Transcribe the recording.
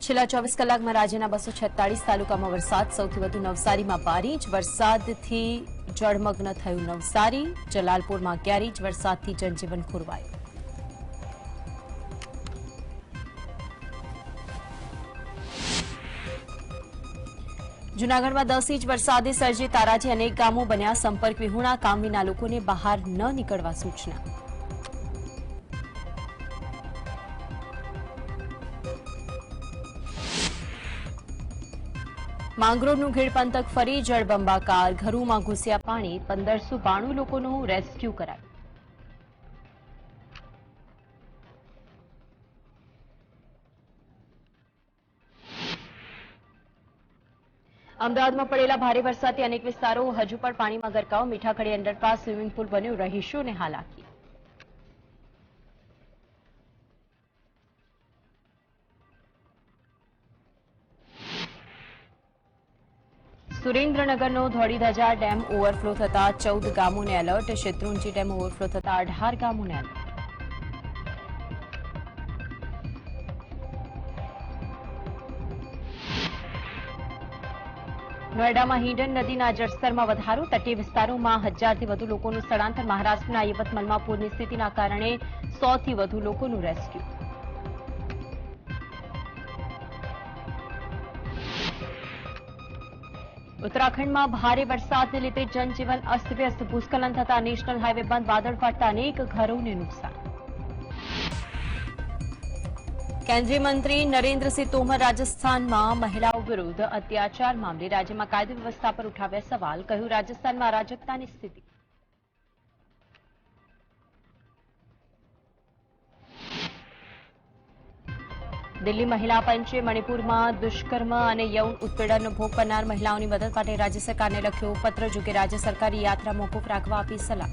છેલ્લા 24 કલાકમાં રાજ્યના 246 તાલુકામાં વરસાદ, સૌથી વધુ નવસારીમાં 12 ઇંચ વરસાદથી જળમગ્ન થયું નવસારી, જલાલપુરમાં 11 ઇંચ વરસાદથી જનજીવન ખોરવાયું. જૂનાગઢમાં 10 ઇંચ વરસાદે સર્જી તારાજી, અનેક ગામો બન્યા સંપર્ક વિહોણા, કામ વિના લોકોને બહાર ન નીકળવા સૂચના. માંગરોળનું ઘેડ પંથક ફરી જળબંબાકાર, ઘરોમાં ઘૂસ્યા પાણી, 1592 લોકોનું રેસ્ક્યુ કરાયું. અમદાવાદમાં પડેલા ભારે વરસાદથી અનેક વિસ્તારો હજુ પણ પાણીમાં ગરકાવ, મીઠાખડી અંડરપાસ સ્વિમિંગ પુલ બન્યું, રહીશોને હાલાકી. સુરેન્દ્રનગરનો ધોળીધજા ડેમ ઓવરફ્લો થતા 14 ગામોને એલર્ટ, શેત્રુંજી ડેમ ઓવરફ્લો થતા 18 ગામોને એલર્ટ. નોઈડામાં હિંડન નદીના જળસ્તરમાં વધારો, તટીય વિસ્તારોમાં 1000થી વધુ લોકોનું સ્થળાંતર, મહારાષ્ટ્રના યવતમાલમાં પૂરની સ્થિતિના કારણે 100થી વધુ લોકોનું રેસ્ક્યુ. ઉત્તરાખંડમાં ભારે વરસાદને લીધે જનજીવન અસ્તવ્યસ્ત, ભૂસ્ખલન થતા નેશનલ હાઈવે બંધ, વાદળ ફાટતા અનેક ઘરોને નુકસાન. કેન્દ્રીય મંત્રી નરેન્દ્રસિંહ તોમર રાજસ્થાનમાં મહિલાઓ વિરુદ્ધ અત્યાચાર મામલે રાજ્યમાં કાયદો વ્યવસ્થા પર ઉઠાવ્યા સવાલ, કહ્યું રાજસ્થાનમાં અરાજકતાની સ્થિતિ. દિલ્હી મહિલા પંચે મણિપુરમાં દુષ્કર્મ અને યૌન ઉત્પીડનનો ભોગ બનનાર મહિલાઓની મદદ માટે રાજ્ય સરકારને લખ્યો પત્ર, જોકે રાજ્ય સરકારે યાત્રા મોકૂફ રાખવા આપી સલાહ.